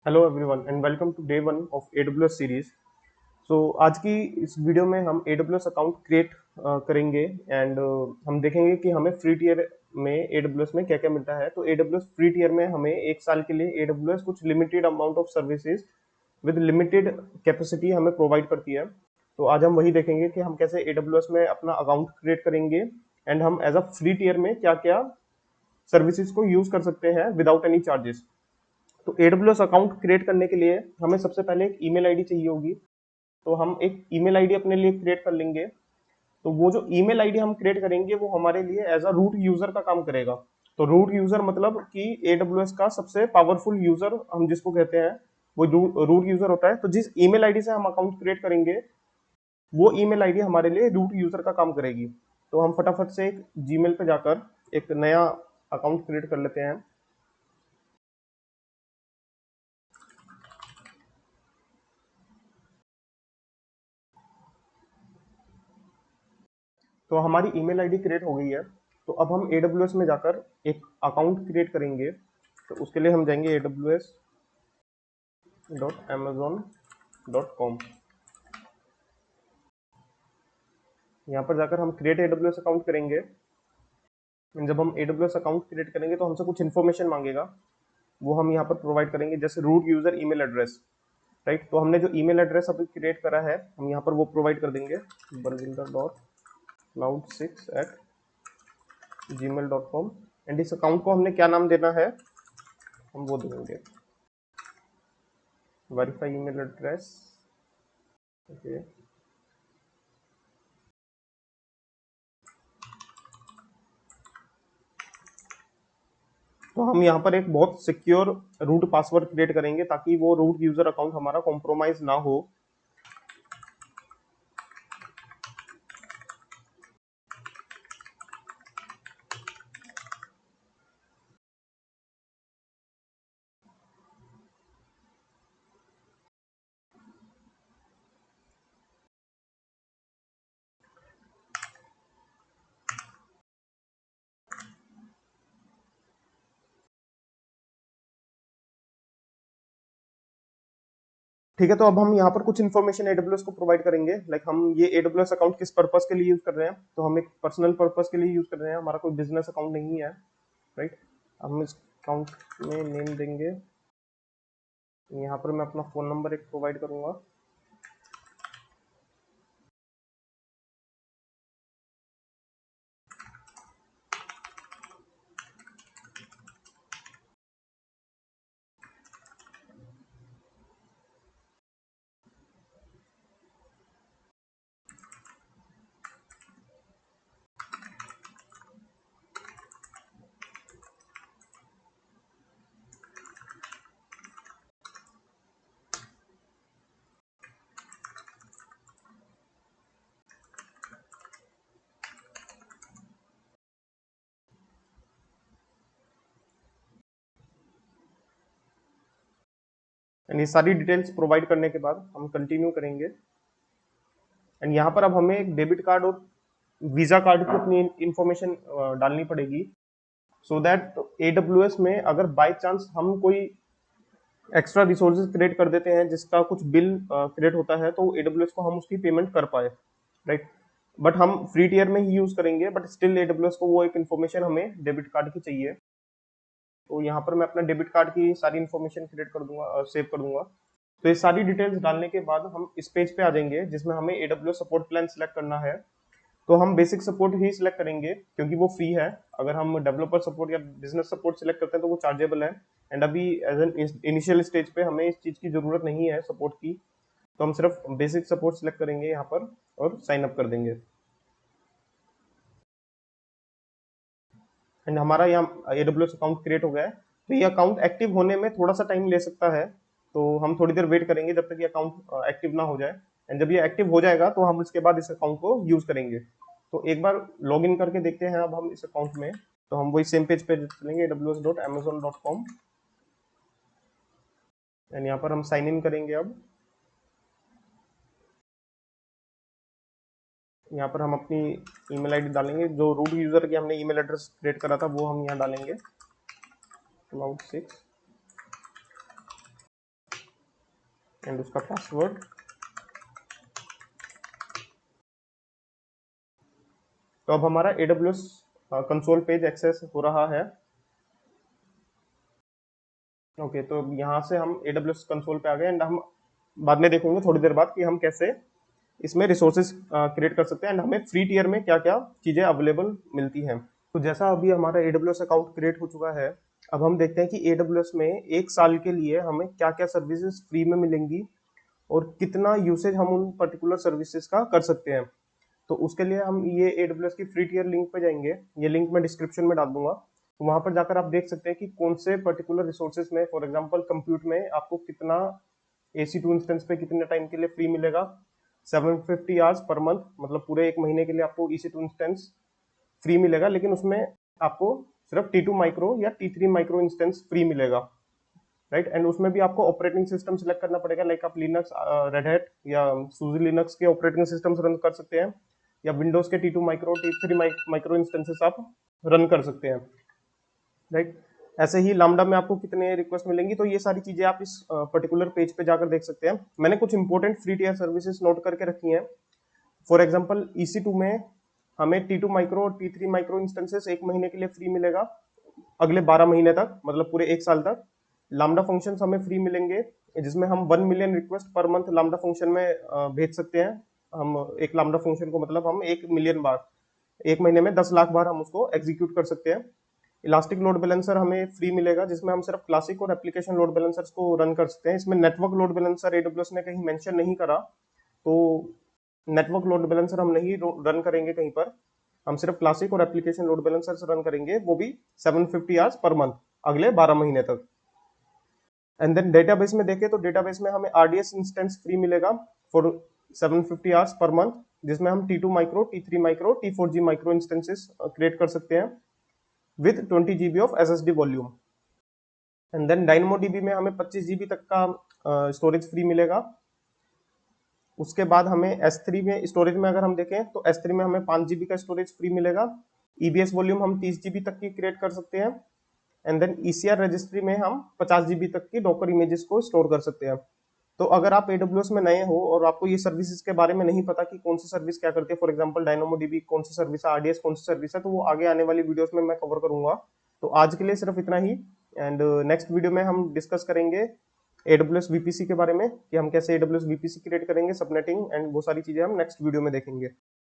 Hello everyone and welcome to day one of AWS series. आज की इस video में हम AWS अकाउंट क्रिएट करेंगे एंड हम देखेंगे कि हमें फ्री टियर में AWS में क्या क्या मिलता है। तो AWS फ्री टियर में हमें एक साल के लिए AWS कुछ limited amount of services with limited capacity हमें प्रोवाइड करती है। तो आज हम वही देखेंगे कि हम कैसे AWS में अपना अकाउंट क्रिएट करेंगे एंड हम एज अ फ्री टियर में क्या क्या सर्विसेज को यूज कर सकते हैं विदाउट एनी चार्जेस। तो AWS अकाउंट क्रिएट करने के लिए हमें सबसे पहले एक ईमेल आईडी चाहिए होगी। तो हम एक ईमेल आईडी अपने लिए क्रिएट कर लेंगे। तो वो जो ईमेल आईडी हम क्रिएट करेंगे वो हमारे लिए एज अ रूट यूजर का काम करेगा। तो रूट यूजर मतलब कि AWS का सबसे पावरफुल यूजर हम जिसको कहते हैं वो रूट यूजर होता है। तो जिस ईमेल आईडी से हम अकाउंट क्रिएट करेंगे वो ईमेल आईडी हमारे लिए रूट यूजर का काम करेगी। तो हम फटाफट से एक जीमेल पे जाकर एक नया अकाउंट क्रिएट कर लेते हैं। तो हमारी ईमेल आईडी क्रिएट हो गई है। तो अब हम AWS में जाकर एक अकाउंट क्रिएट करेंगे। तो उसके लिए हम जाएंगे aws.amazon.com। यहाँ पर जाकर हम क्रिएट AWS अकाउंट करेंगे। जब हम AWS अकाउंट क्रिएट करेंगे तो हमसे कुछ इन्फॉर्मेशन मांगेगा, वो हम यहाँ पर प्रोवाइड करेंगे, जैसे root user email address. Right, तो हमने जो ईमेल एड्रेस अभी क्रिएट करा है हम यहाँ पर वो प्रोवाइड कर देंगे, barvinder.cloud6@gmail.com। एंड इस अकाउंट को हमने क्या नाम देना है, हम वो देंगे वेरीफाई ईमेल एड्रेस। ओके, तो हम यहाँ पर एक बहुत सिक्योर रूट पासवर्ड क्रिएट करेंगे ताकि वो रूट यूजर अकाउंट हमारा कॉम्प्रोमाइज ना हो। ठीक है, तो अब हम यहाँ पर कुछ इन्फॉर्मेशन AWS को प्रोवाइड करेंगे। लाइक हम ये AWS अकाउंट किस पर्पस के लिए यूज कर रहे हैं, तो हम एक पर्सनल पर्पस के लिए यूज कर रहे हैं, हमारा कोई बिजनेस अकाउंट नहीं है। राइट, हम इस अकाउंट में नेम देंगे, यहाँ पर मैं अपना फोन नंबर एक प्रोवाइड करूंगा। एंड ये सारी डिटेल्स प्रोवाइड करने के बाद हम कंटिन्यू करेंगे। एंड यहाँ पर अब हमें एक डेबिट कार्ड और वीजा कार्ड की अपनी इंफॉर्मेशन डालनी पड़ेगी, सो दैट AWS में अगर बाय चांस हम कोई एक्स्ट्रा रिसोर्सेज क्रिएट कर देते हैं जिसका कुछ बिल क्रिएट होता है तो AWS को हम उसकी पेमेंट कर पाए। राइट, बट हम फ्री टियर में ही यूज करेंगे, बट स्टिल AWS को वो एक इन्फॉर्मेशन हमें डेबिट कार्ड की चाहिए। तो यहाँ पर मैं अपना डेबिट कार्ड की सारी इन्फॉर्मेशन क्रिएट कर दूंगा, सेव कर दूंगा। तो ये सारी डिटेल्स डालने के बाद हम इस पेज पे आ जाएंगे जिसमें हमें AWS सपोर्ट प्लान सिलेक्ट करना है। तो हम बेसिक सपोर्ट ही सिलेक्ट करेंगे क्योंकि वो फ्री है। अगर हम डेवलपर सपोर्ट या बिजनेस सपोर्ट सिलेक्ट करते हैं तो वो चार्जेबल है। एंड अभी एज एन इनिशियल स्टेज पे हमें इस चीज की जरूरत नहीं है सपोर्ट की, तो हम सिर्फ बेसिक सपोर्ट सिलेक्ट करेंगे यहाँ पर और साइन अप कर देंगे। एंड हमारा यहाँ AWS अकाउंट क्रिएट हो गया है। तो ये अकाउंट एक्टिव होने में थोड़ा सा टाइम ले सकता है, तो हम थोड़ी देर वेट करेंगे जब तक ये अकाउंट एक्टिव ना हो जाए। एंड जब ये एक्टिव हो जाएगा तो हम इसके बाद इस अकाउंट को यूज करेंगे। तो एक बार लॉग इन करके देखते हैं अब हम इस अकाउंट में। तो हम वही सेम पेज पे चलेंगे aws.amazon.com एंड यहाँ पर हम साइन इन करेंगे। अब यहाँ पर हम अपनी ईमेल आईडी डालेंगे, जो रूट यूजर की हमने ईमेल एड्रेस क्रिएट करा था वो हम यहाँ डालेंगे, cloud6 एंड उसका पासवर्ड। तो अब हमारा AWS कंसोल पेज एक्सेस हो रहा है। ओके, तो यहाँ से हम AWS कंसोल पे आ गए एंड हम बाद में देखेंगे थोड़ी देर बाद कि हम कैसे इसमें रिसोर्सेज क्रिएट कर सकते हैं एंड हमें फ्री टियर में क्या क्या चीज़ें अवेलेबल मिलती हैं। तो जैसा अभी हमारा AWS अकाउंट क्रिएट हो चुका है, अब हम देखते हैं कि AWS में एक साल के लिए हमें क्या क्या सर्विसेज फ्री में मिलेंगी और कितना यूसेज हम उन पर्टिकुलर सर्विसेज का कर सकते हैं। तो उसके लिए हम ये AWS की फ्री टियर लिंक पे जाएंगे, ये लिंक मैं डिस्क्रिप्शन में डाल दूंगा। तो वहां पर जाकर आप देख सकते हैं कि कौन से पर्टिकुलर रिसोर्सेज में, फॉर एग्जांपल कंप्यूट में आपको कितना EC2 इंस्टेंस पे कितने टाइम के लिए फ्री मिलेगा। 750 आवर्स पर मंथ, मतलब पूरे एक महीने के लिए आपको EC2 इंस्टेंस फ्री मिलेगा, लेकिन उसमें आपको सिर्फ T2 माइक्रो या T3 माइक्रो इंस्टेंस फ्री मिलेगा, राइट। एंड उसमें भी आपको ऑपरेटिंग सिस्टम सिलेक्ट करना पड़ेगा, लाइक आप लिनक्स, रेड हैट या सूजी लिनक्स के ऑपरेटिंग सिस्टम रन कर सकते हैं, या विंडोज के T2 micro T3 micro instances आप रन कर सकते हैं, राइट। ऐसे ही लामडा में आपको कितने रिक्वेस्ट मिलेंगी, तो ये सारी चीजें आप इस पर्टिकुलर पेज पे जाकर देख सकते हैं। मैंने कुछ important free tier services note करके रखी हैं। फॉर एग्जांपल EC2 में हमें T2 माइक्रो और T3 माइक्रो इंस्टेंसेस एक महीने के लिए फ्री मिलेगा, अगले 12 महीने तक, मतलब पूरे एक साल तक। लामडा फंक्शंस हमें फ्री मिलेंगे, जिसमें हम 1 million request per month lambda function में भेज सकते हैं। हम एक लामडा फंक्शन को, मतलब हम 1 मिलियन बार, एक महीने में 10 लाख बार हम उसको एग्जीक्यूट कर सकते हैं। इलास्टिक लोड बैलेंसर हमें फ्री मिलेगा, जिसमें हम सिर्फ क्लासिक और एप्लीकेशन लोड बैलेंसर्स को रन कर सकते हैं। इसमें नेटवर्क लोड बैलेंसर AWS ने कहीं मेंशन नहीं करा, तो नेटवर्क लोड बैलेंसर हम नहीं रन करेंगे कहीं पर। हम सिर्फ क्लासिक और एप्लीकेशन लोड बैलेंसर रन करेंगे, वो भी 750 आवर्स पर मंथ अगले 12 महीने तक। एंड देन डेटाबेस में देखें तो डेटाबेस में हमें RDS इंस्टेंस फ्री मिलेगा फॉर 750 आवर्स पर मंथ, जिसमें हम T2 micro, T3 micro, T4G micro instances create कर सकते हैं with 20 GB of SSD volume. And then DynamoDB में हमें 25 GB तक का स्टोरेज फ्री मिलेगा। उसके बाद हमें S3 में स्टोरेज में अगर हम देखें तो S3 में हमें 5 GB का स्टोरेज फ्री मिलेगा। EBS वॉल्यूम हम 30 GB तक की क्रिएट कर सकते हैं। एंड देन ECR रजिस्ट्री में हम 50 GB तक की डॉकर इमेजेस को स्टोर कर सकते हैं। तो अगर आप AWS में नए हो और आपको ये सर्विसेज के बारे में नहीं पता कि कौन सी सर्विस क्या करती है, फॉर एग्जांपल DynamoDB कौन सी सर्विस है, RDS कौन सी सर्विस है, तो वो आगे आने वाली वीडियोस में मैं कवर करूंगा। तो आज के लिए सिर्फ इतना ही, एंड नेक्स्ट वीडियो में हम डिस्कस करेंगे AWS VPC के बारे में, कि हम कैसे AWS VPC क्रिएट करेंगे, सबनेटिंग एंड वो सारी चीजें हम नेक्स्ट वीडियो में देखेंगे।